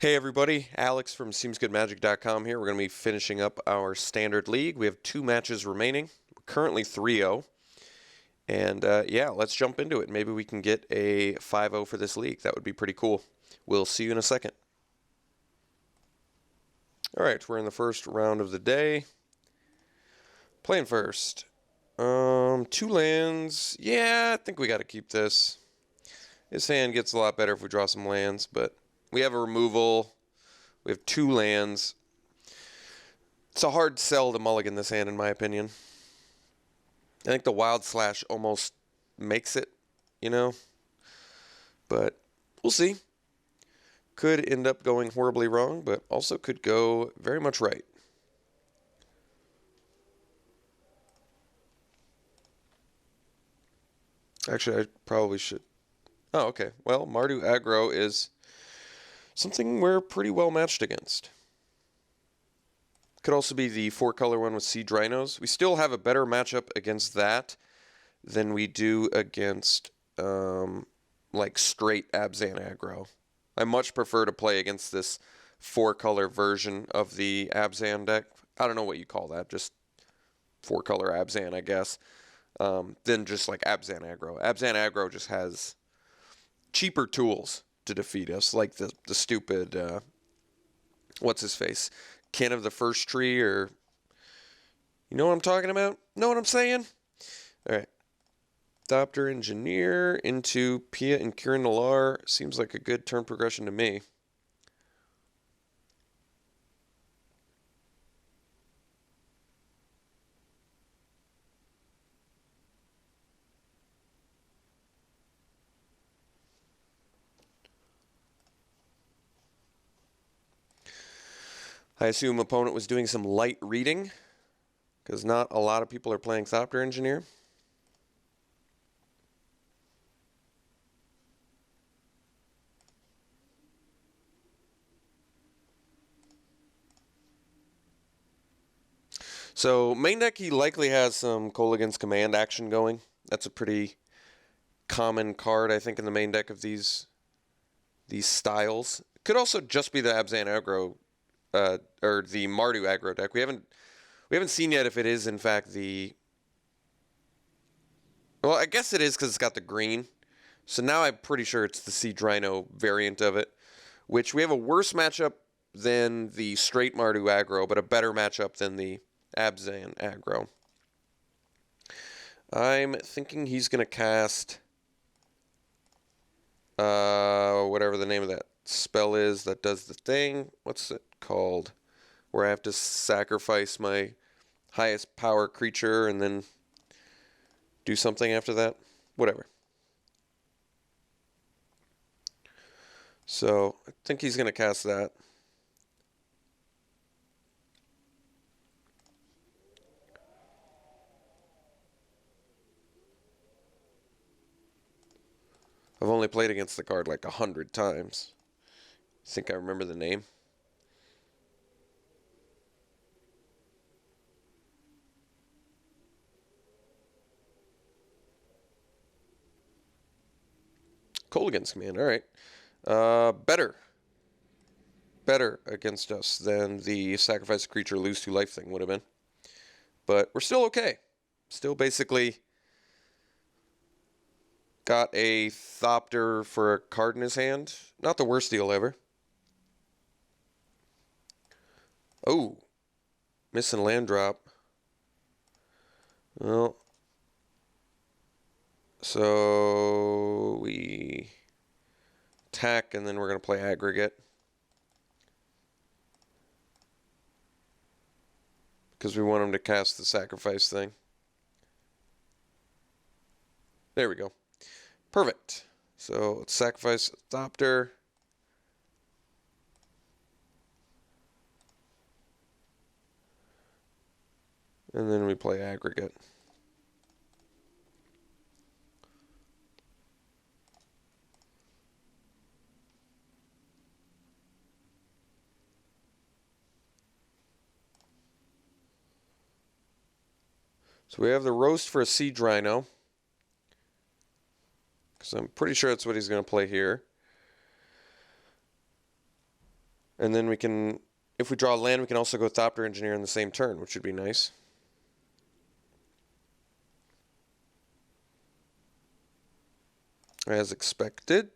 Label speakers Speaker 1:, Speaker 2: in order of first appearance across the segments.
Speaker 1: Hey everybody, Alex from SeemsGoodMagic.com here. We're going to be finishing up our standard league. We have 2 matches remaining. We're currently 3-0. And yeah, let's jump into it. Maybe we can get a 5-0 for this league. That would be pretty cool. We'll see you in a second. Alright, we're in the first round of the day. Playing first. 2 lands. Yeah, I think we got to keep this. This hand gets a lot better if we draw some lands, but we have a removal. We have 2 lands. It's a hard sell to mulligan this hand, in my opinion. I think the Wild Slash almost makes it, you know? But we'll see. Could end up going horribly wrong, but also could go very much right. Actually, I probably should. Oh, okay. Well, Mardu aggro is something we're pretty well matched against. Could also be the 4-color one with Siege Rhinos. We still have a better matchup against that than we do against like straight Abzan aggro. I much prefer to play against this 4-color version of the Abzan deck. I don't know what you call that, just 4-color Abzan, I guess. Than just like Abzan aggro. Abzan aggro just has cheaper tools to defeat us, like the stupid what's his face, Kin of the First Tree, or you know what I'm talking about? Know what I'm saying? All right, Thopter Engineer into Pia and Kiran Nalar seems like a good turn progression to me. I assume opponent was doing some light reading, because not a lot of people are playing Thopter Engineer. So main deck, he likely has some Kolaghan's Command action going. That's a pretty common card, I think, in the main deck of these styles. Could also just be the Abzan aggro, or the Mardu aggro deck. We haven't seen yet if it is in fact the. Well, I guess it is because it's got the green. So now I'm pretty sure it's the Siege Rhino variant of it, which we have a worse matchup than the straight Mardu aggro, but a better matchup than the Abzan aggro. I'm thinking he's going to cast whatever the name of that spell is that does the thing. What's it called? Where I have to sacrifice my highest power creature and then do something after that. Whatever. So I think he's going to cast that. I've only played against the card like 100 times. I think I remember the name. Kolaghan's Command, alright. Better against us than the sacrifice a creature, lose 2 life thing would have been. But we're still okay. Still basically got a Thopter for a card in his hand. Not the worst deal ever. Oh, missing land drop. Well, so we attack and then we're going to play aggregate. Because we want him to cast the sacrifice thing. There we go. Perfect. So let's sacrifice Thopter. And then we play aggregate. So we have the roast for a Siege Rhino. Because I'm pretty sure that's what he's going to play here. And then we can, if we draw land, we can also go Thopter Engineer in the same turn, which would be nice. As expected.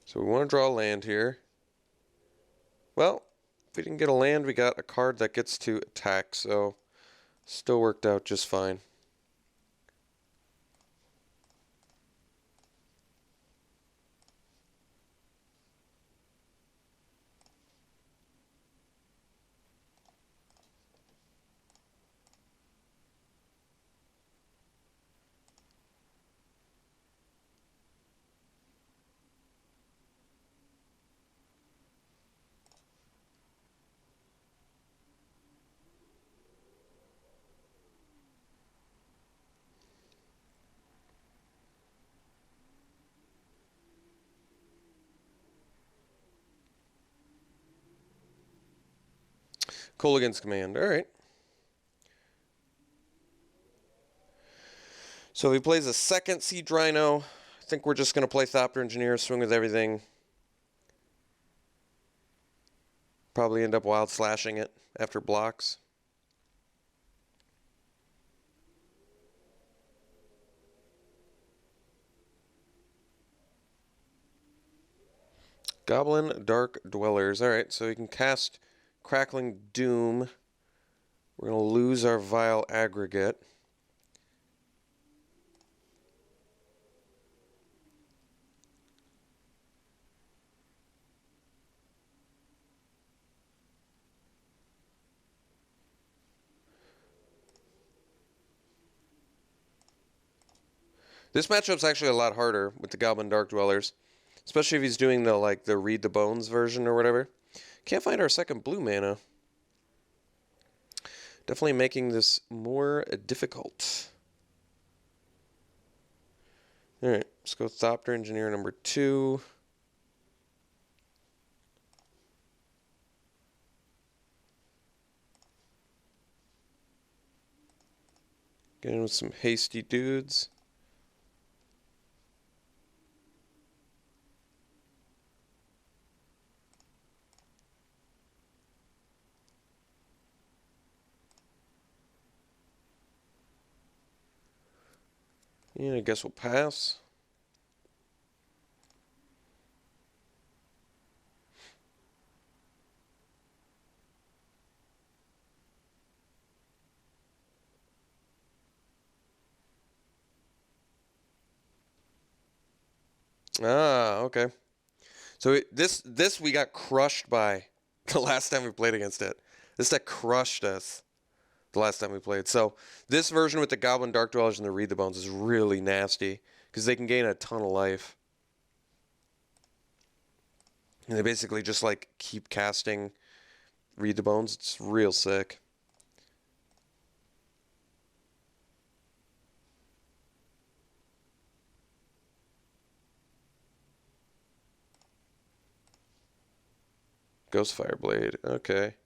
Speaker 1: So we want to draw land here. Well, if we didn't get a land, we got a card that gets to attack, so still worked out just fine. Colligan's Command, alright. So if he plays a second Siege Rhino, I think we're just going to play Thopter Engineer, swing with everything. Probably end up wild slashing it after blocks. Goblin Dark Dwellers. Alright, so we can cast Crackling Doom. We're going to lose our Vile Aggregate. This matchup's actually a lot harder with the Goblin Dark Dwellers, especially if he's doing the Read the Bones version or whatever. Can't find our second blue mana. Definitely making this more difficult. Alright, let's go Thopter Engineer number 2. Get in with some hasty dudes. And I guess we'll pass. Ah, okay. So this we got crushed by the last time we played against it. This deck crushed us the last time we played. So this version with the Goblin Dark Dwellers and the Read the Bones is really nasty because they can gain a ton of life. And they basically just like keep casting Read the Bones. It's real sick. Ghost Fireblade. Okay.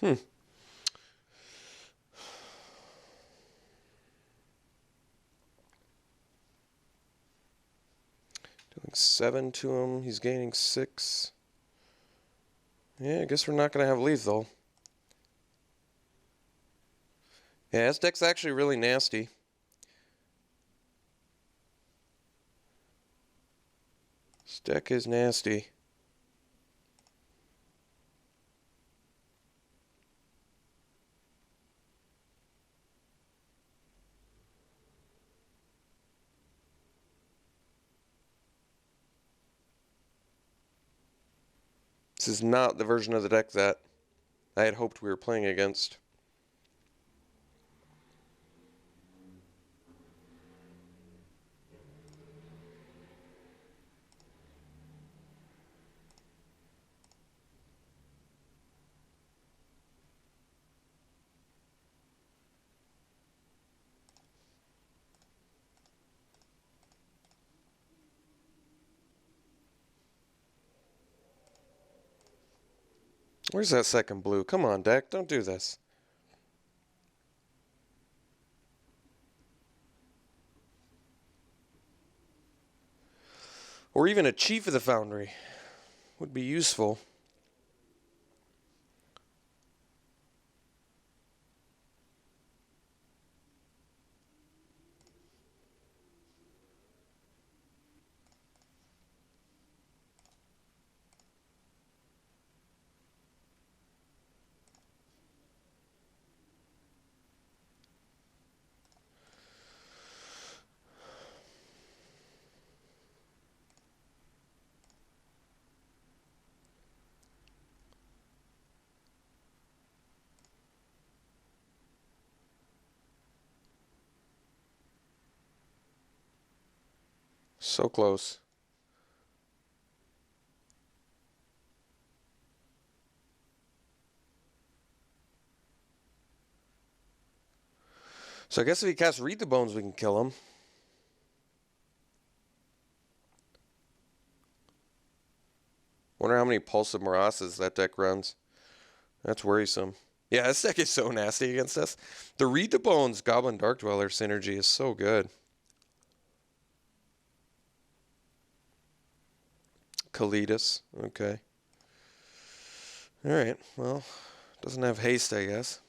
Speaker 1: Doing 7 to him. He's gaining 6. Yeah, I guess we're not going to have lethal. Yeah, this deck's actually really nasty. This deck is nasty. This is not the version of the deck that I had hoped we were playing against. Where's that second blue? Come on, deck. Don't do this. Or even a Chief of the Foundry would be useful. So close. So I guess if he casts Read the Bones, we can kill him. Wonder how many Pulse of Marasas that deck runs. That's worrisome. Yeah, this deck is so nasty against us. The Read the Bones Goblin Dark Dweller synergy is so good. Kalidas. Okay. Alright, well, doesn't have haste, I guess.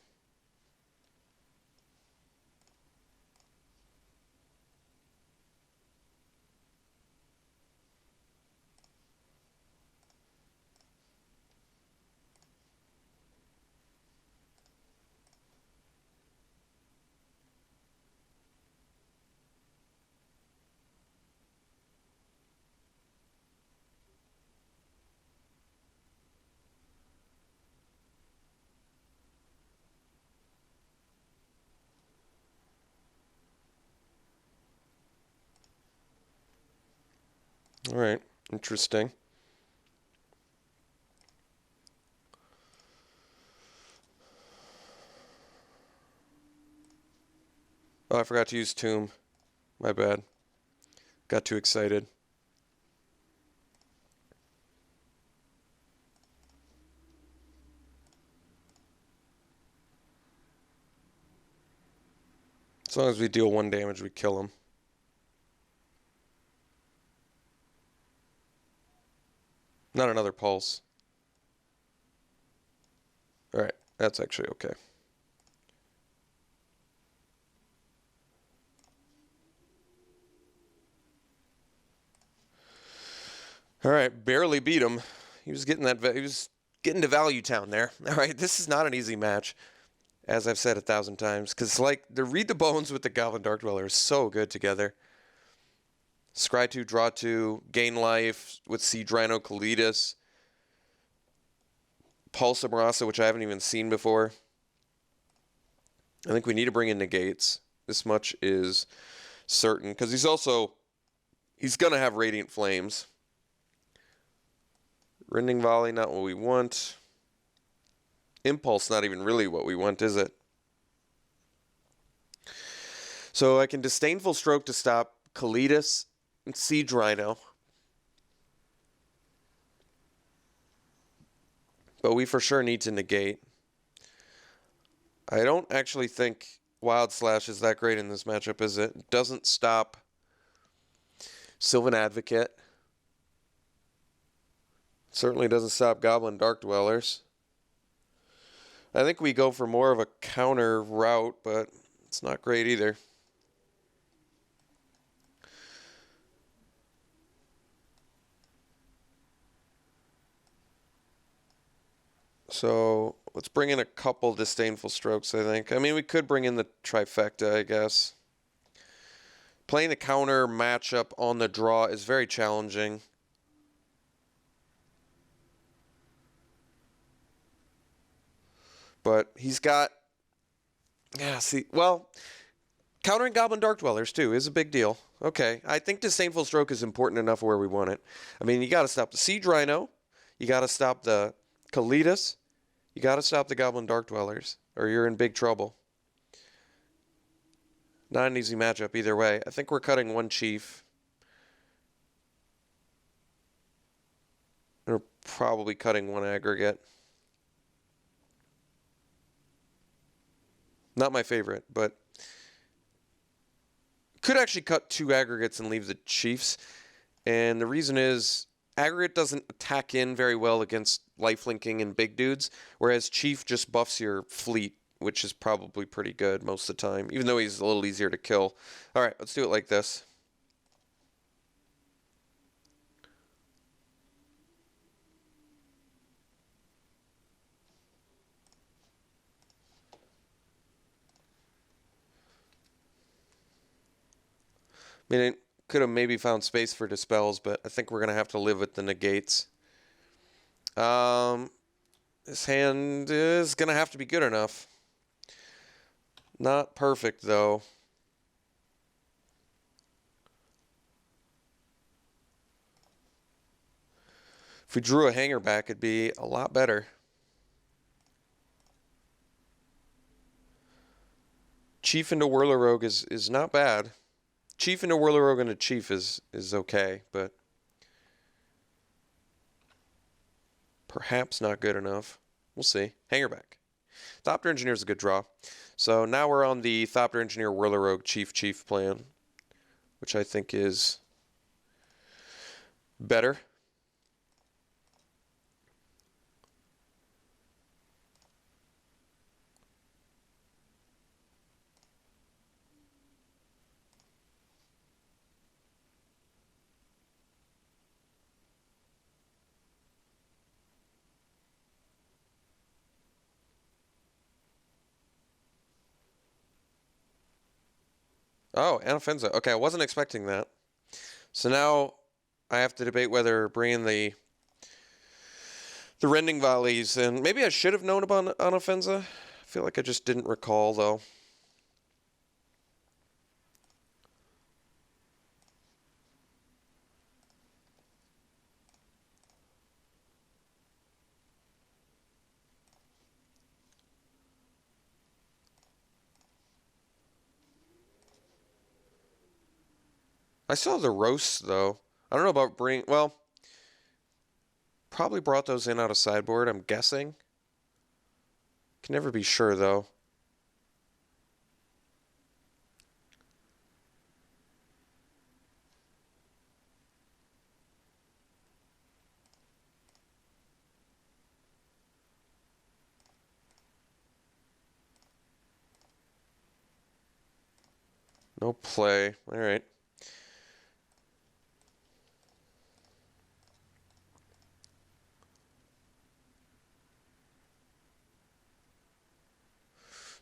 Speaker 1: Alright, interesting. Oh, I forgot to use Tomb. My bad. Got too excited. As long as we deal 1 damage, we kill him. Not another pulse. Alright, that's actually okay. Alright, barely beat him. He was getting to Value Town there. Alright, this is not an easy match, as I've said 1,000 times, because like the Read the Bones with the Goblin Dark Dweller is so good together. Scry 2, draw 2, gain life with Siege Rhino Kalidas. Pulse of Marasa, which I haven't even seen before. I think we need to bring in negates. This much is certain, because he's going to have Radiant Flames. Rending Volley, not what we want. Impulse, not even really what we want, is it? So I can Disdainful Stroke to stop Kalidas and Siege Rhino. But we for sure need to negate. I don't actually think Wild Slash is that great in this matchup, is it? It doesn't stop Sylvan Advocate. Certainly doesn't stop Goblin Dark Dwellers. I think we go for more of a counter route, but it's not great either. So let's bring in a couple disdainful strokes, I think. I mean, we could bring in the trifecta, I guess. Playing the counter matchup on the draw is very challenging. But he's got... Yeah, see, well, countering Goblin Dark Dwellers, too, is a big deal. Okay, I think Disdainful Stroke is important enough where we want it. I mean, you got to stop the Siege Rhino. You got to stop the Kalitas. You got to stop the Goblin Dark Dwellers, or you're in big trouble. Not an easy matchup either way. I think we're cutting one Chief. We're probably cutting one aggregate. Not my favorite, but could actually cut two aggregates and leave the Chiefs. And the reason is aggregate doesn't attack in very well against lifelinking and big dudes, whereas Chief just buffs your fleet, which is probably pretty good most of the time, even though he's a little easier to kill. All right, let's do it like this. I mean, it could have maybe found space for dispels, but I think we're going to have to live with the negates. This hand is going to have to be good enough. Not perfect, though. If we drew a hanger back, it'd be a lot better. Chief into Whirler Rogue is not bad. Chief into Whirler Rogue into Chief is okay, but perhaps not good enough. We'll see. Hanger back. Thopter Engineer is a good draw. So now we're on the Thopter Engineer Whirler Rogue Chief plan, which I think is better. Oh, Anafenza. Okay, I wasn't expecting that. So now I have to debate whether bringing the Rending Volleys, and maybe I should have known about Anafenza. I feel like I just didn't recall, though. I saw the roasts, though. I don't know about bringing... Well, probably brought those in out of sideboard, I'm guessing. Can never be sure, though. No play. All right.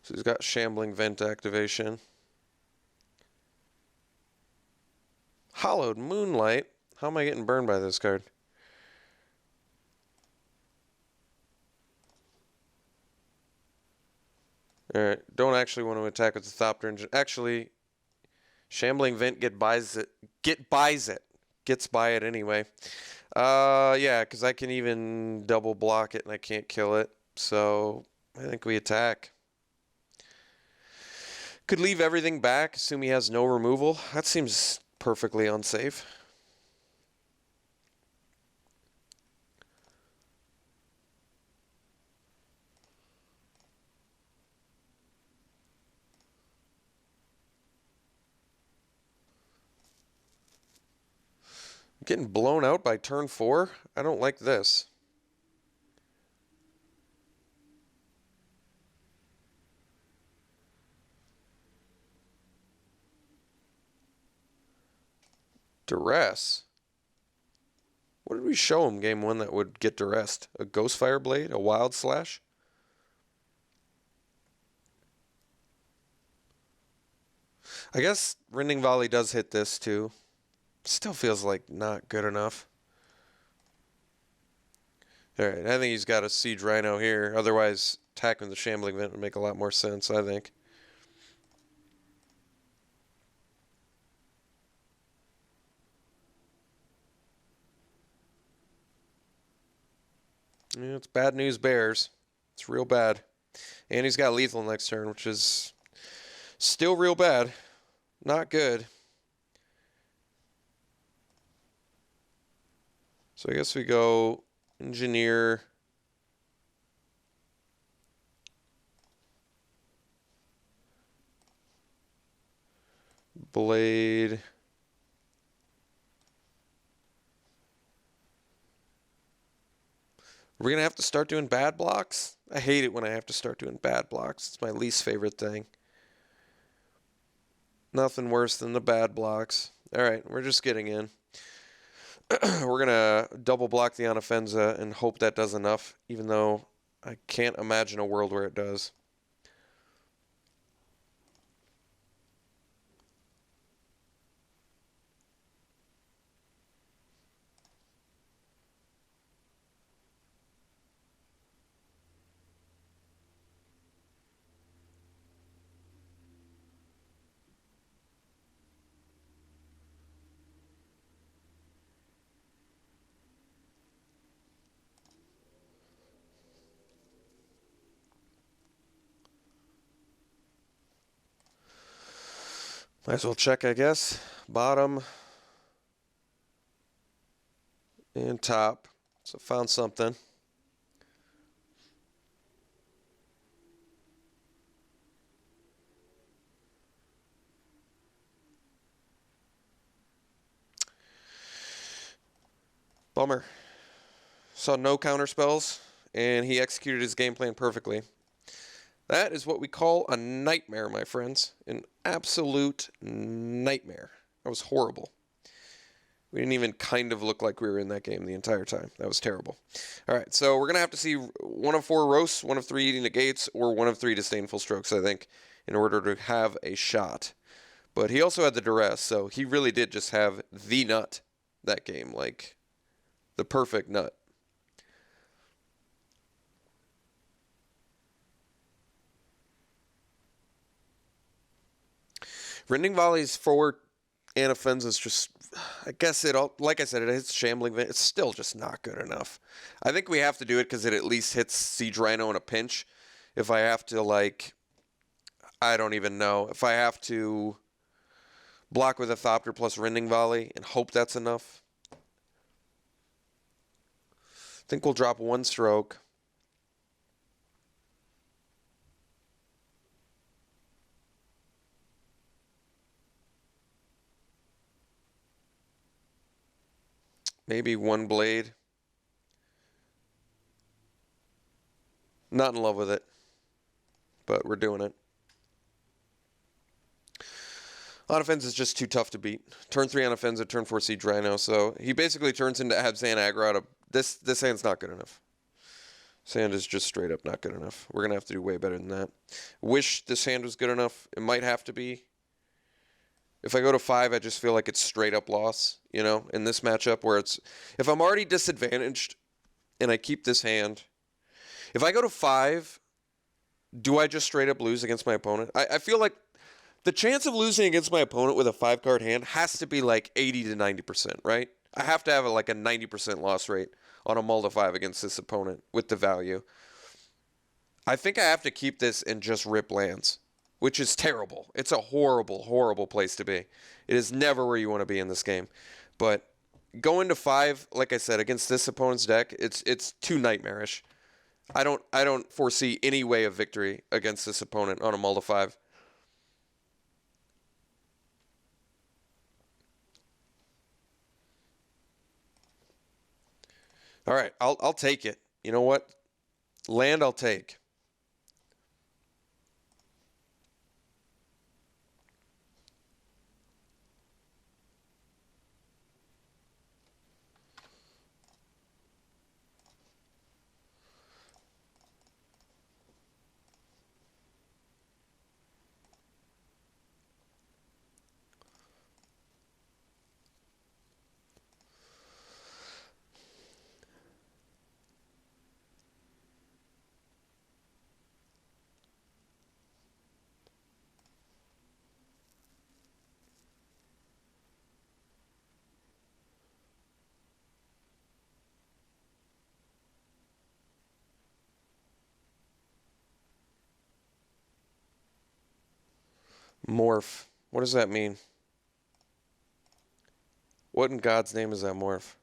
Speaker 1: So he's got Shambling Vent activation. Hallowed Moonlight. How am I getting burned by this card? Alright, don't actually want to attack with the Thopter Engine. Actually, Shambling Vent gets by it anyway. Yeah, because I can even double block it and I can't kill it. So I think we attack. Could leave everything back, assume he has no removal. That seems perfectly unsafe. Getting blown out by turn 4? I don't like this. Duress. What did we show him game 1 that would get duressed? A Ghostfire Blade? A Wild Slash? I guess Rending Volley does hit this too. Still feels like not good enough. Alright, I think he's got a Siege Rhino here. Otherwise, attacking the Shambling Vent would make a lot more sense, I think. Yeah, it's bad news bears. It's real bad. And he's got lethal next turn, which is still real bad. Not good. So I guess we go Engineer. Blade. We're going to have to start doing bad blocks? I hate it when I have to start doing bad blocks. It's my least favorite thing. Nothing worse than the bad blocks. Alright, we're just getting in. We're going to double block the Anafenza and hope that does enough, even though I can't imagine a world where it does. Might as well check, I guess. Bottom and top. So found something. Bummer. Saw no counter spells, and he executed his game plan perfectly. That is what we call a nightmare, my friends. An absolute nightmare. That was horrible. We didn't even kind of look like we were in that game the entire time. That was terrible. All right, so we're going to have to see 1 of 4 roasts, 1 of 3 eating negates, or 1 of 3 disdainful strokes, I think, in order to have a shot. But he also had the duress, so he really did just have the nut that game, like the perfect nut. Rending Volley's forward Anafenza is just, I guess like I said, it hits Shambling Vent. It's still just not good enough. I think we have to do it because it at least hits Siege Rhino in a pinch. If I have to, like, I don't even know. If I have to block with a Thopter plus Rending Volley and hope that's enough. I think we'll drop 1 stroke. Maybe 1 blade. Not in love with it, but we're doing it. Anafenza is just too tough to beat. Turn 3 Anafenza, turn 4 Siege Rhino, so he basically turns into Abzan aggro out of... This hand's not good enough. This hand is just straight up not good enough. We're going to have to do way better than that. Wish this hand was good enough. It might have to be. If I go to 5, I just feel like it's straight up loss, you know, in this matchup where it's... If I'm already disadvantaged and I keep this hand... If I go to 5, do I just straight up lose against my opponent? I feel like the chance of losing against my opponent with a 5-card hand has to be like 80 to 90%, right? I have to have like a 90% loss rate on a mull to 5 against this opponent with the value. I think I have to keep this and just rip lands, which is terrible. It's a horrible, horrible place to be. It is never where you want to be in this game. But going to 5, like I said, against this opponent's deck, it's too nightmarish. I don't foresee any way of victory against this opponent on a mull to 5. All right, I'll take it. You know what? Land I'll take. Morph. What does that mean? What in God's name is that morph?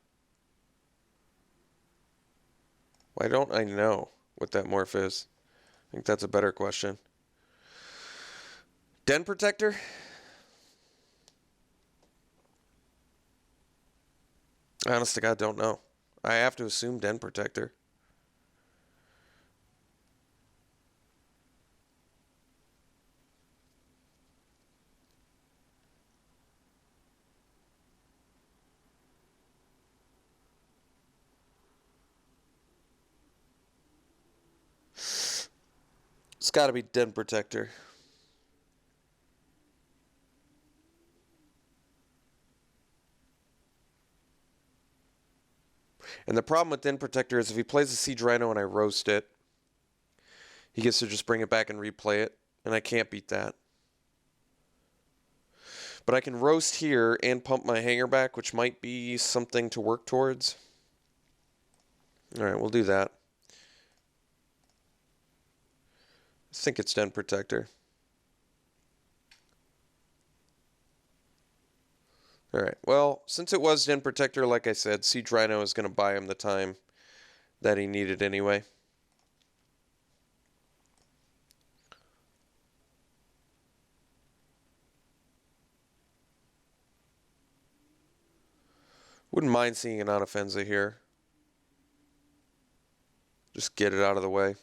Speaker 1: Why don't I know what that morph is? I think that's a better question. Den Protector? Honest to God, don't know. I have to assume Den Protector. It's got to be Den Protector. And the problem with Den Protector is if he plays a Siege Rhino and I roast it, he gets to just bring it back and replay it, and I can't beat that. But I can roast here and pump my hanger back, which might be something to work towards. Alright, we'll do that. I think it's Den Protector. Alright, well, since it was Den Protector, like I said, Siege Rhino is going to buy him the time that he needed anyway. Wouldn't mind seeing an Anafenza here. Just get it out of the way.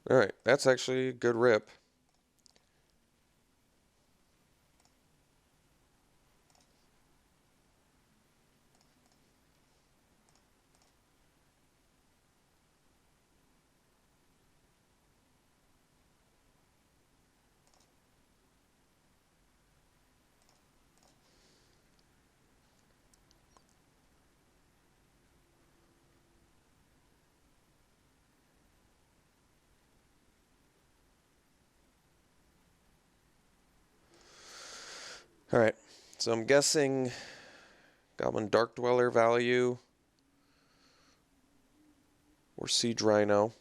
Speaker 1: Alright, that's actually a good rip. Alright, so I'm guessing Goblin Dark Dweller value or Siege Rhino.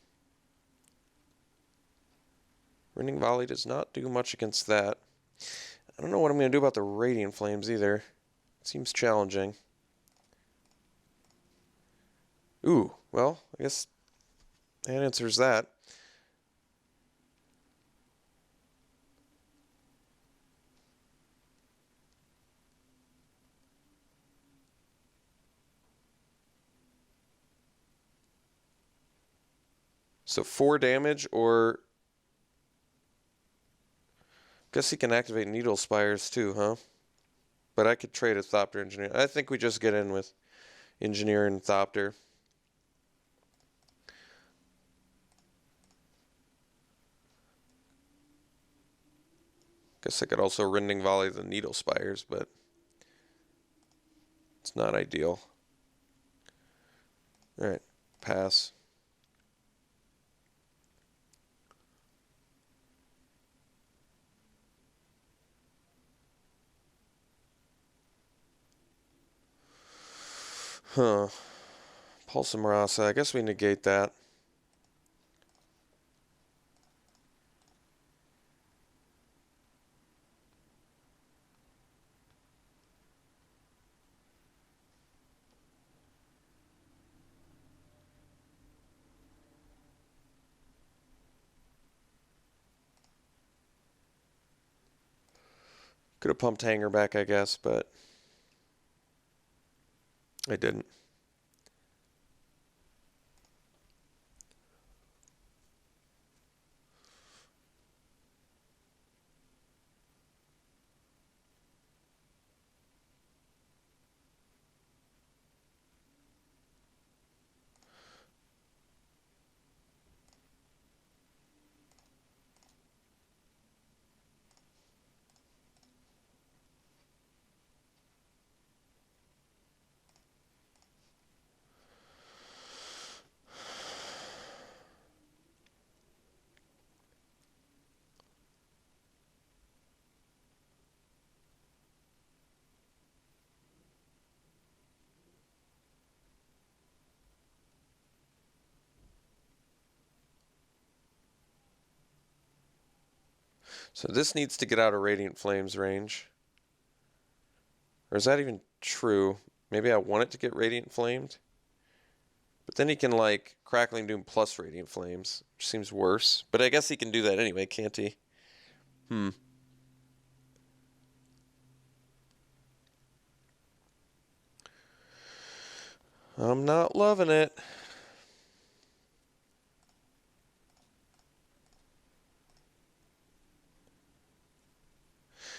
Speaker 1: Rending Volley does not do much against that. I don't know what I'm going to do about the Radiant Flames either. It seems challenging. Ooh, well, I guess that answers that. So 4 damage, or guess he can activate Needle Spires too, huh? But I could trade a Thopter Engineer. I think we just get in with Engineer and Thopter. Guess I could also Rending Volley the Needle Spires, but it's not ideal. Alright, pass. Huh. Pulse and Marasa. I guess we negate that. Could have pumped Hanger back, I guess, but I didn't. So this needs to get out of Radiant Flames range. Or is that even true? Maybe I want it to get Radiant Flamed. But then he can, like, Crackling Doom plus Radiant Flames, which seems worse. But I guess he can do that anyway, can't he? I'm not loving it.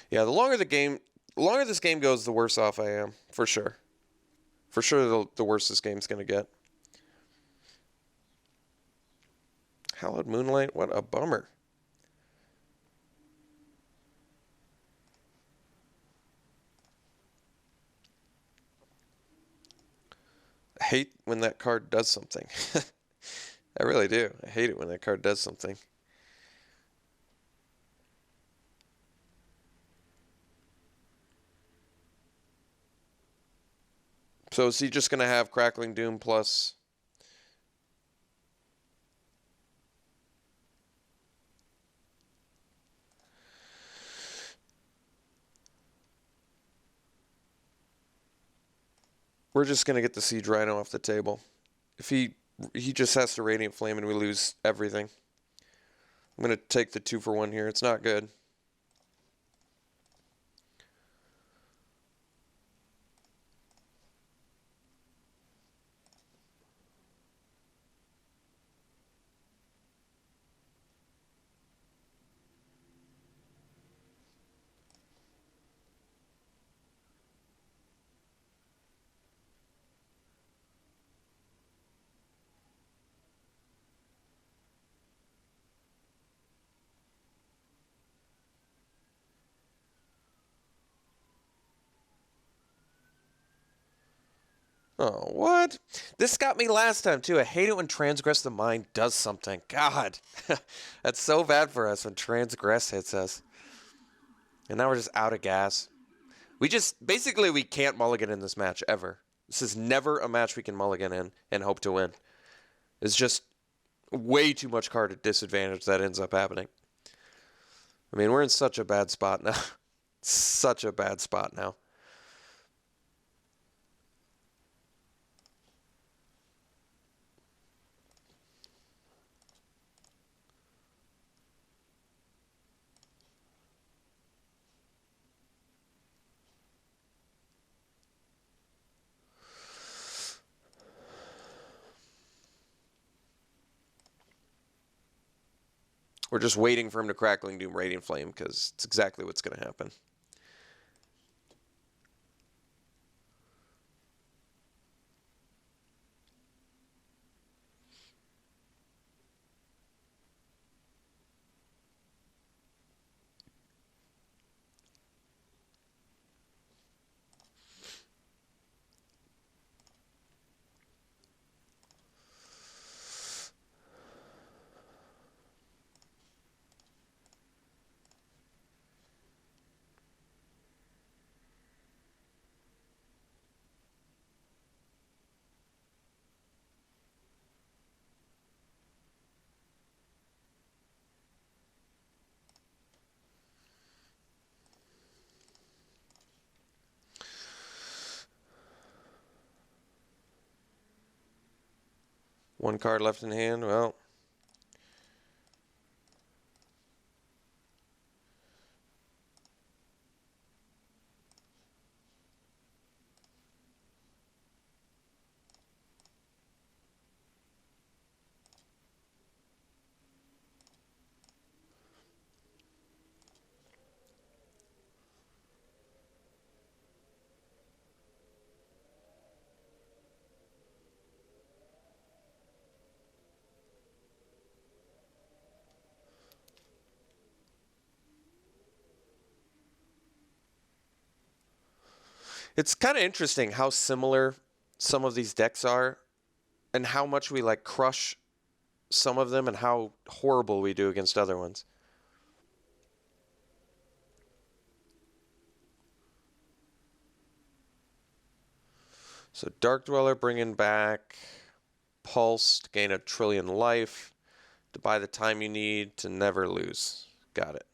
Speaker 1: Yeah, the longer this game goes, the worse off I am, for sure. For sure, the worse this game's gonna get. Hallowed Moonlight, what a bummer. I hate when that card does something. I really do. I hate it when that card does something. So is he just going to have Crackling Doom plus... We're just going to get the Siege Rhino off the table. If he just has to Radiant Flame and we lose everything. I'm going to take the 2-for-1 here. It's not good. Oh, what? This got me last time, too. I hate it when Transgress the Mind does something. God, that's so bad for us when Transgress hits us. And now we're just out of gas. Basically, we can't mulligan in this match, ever. This is never a match we can mulligan in and hope to win. It's just way too much card at disadvantage that ends up happening. I mean, we're in such a bad spot now. Such a bad spot now. We're just waiting for him to Crackling Doom Radiant Flame because it's exactly what's going to happen. One card left in hand. Well, it's kind of interesting how similar some of these decks are and how much we like crush some of them and how horrible we do against other ones. So Dark Dweller bringing back Pulse to gain 1,000,000,000 life, to buy the time you need to never lose. Got it.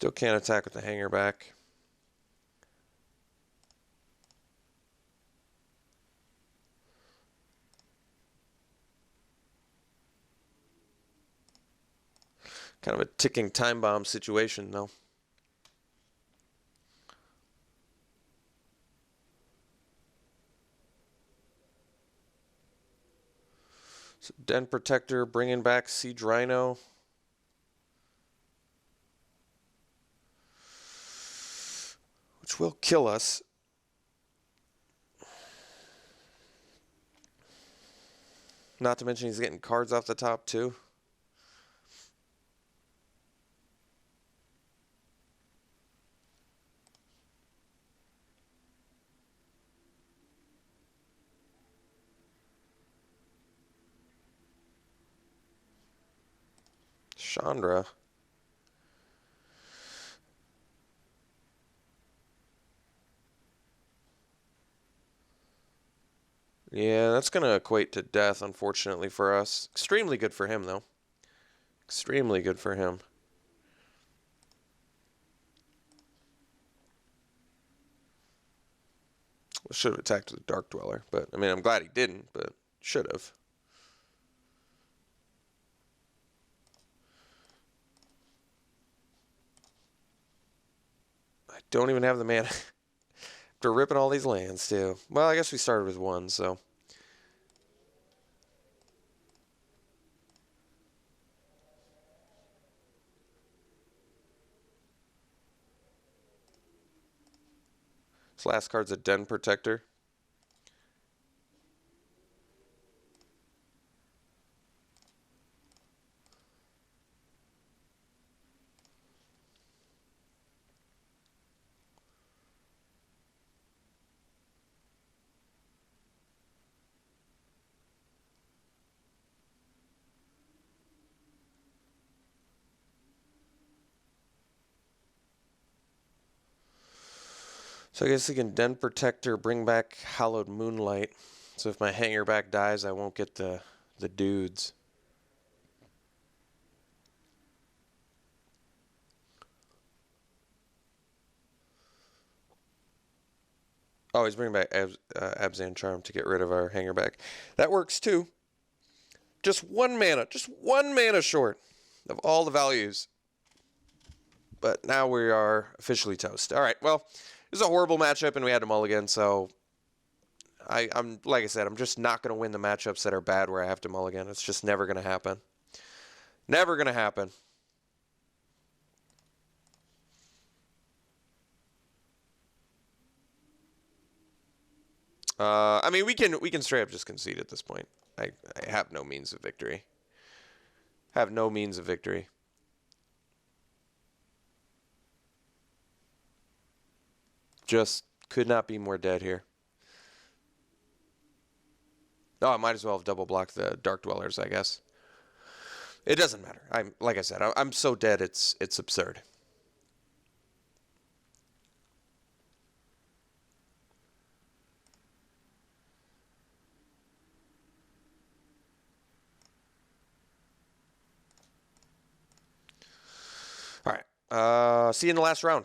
Speaker 1: Still can't attack with the hanger back. Kind of a ticking time bomb situation, though. So Den Protector bringing back Siege Rhino. Which will kill us. Not to mention he's getting cards off the top, too. Chandra. Yeah, that's going to equate to death, unfortunately, for us. Extremely good for him, though. Extremely good for him. Should have attacked the Dark Dweller, but, I mean, I'm glad he didn't, but should have. I don't even have the mana. After ripping all these lands, too. Well, I guess we started with one, so. This last card's a Den Protector. So I guess he can Den Protector, bring back Hallowed Moonlight. So if my hanger back dies, I won't get the dudes. Oh, he's bringing back Abzan Charm to get rid of our hanger back. That works too. Just one mana short of all the values. But now we are officially toast. All right, well, it was a horrible matchup, and we had to mulligan, so I'm like I said, I'm just not going to win the matchups that are bad where I have to mulligan. It's just never going to happen. Never going to happen. I mean, we can straight up just concede at this point. I have no means of victory. Have no means of victory. Just could not be more dead here. Oh, I might as well have double blocked the Dark Dwellers, I guess. It doesn't matter. Like I said, I'm so dead it's absurd. All right. See you in the last round.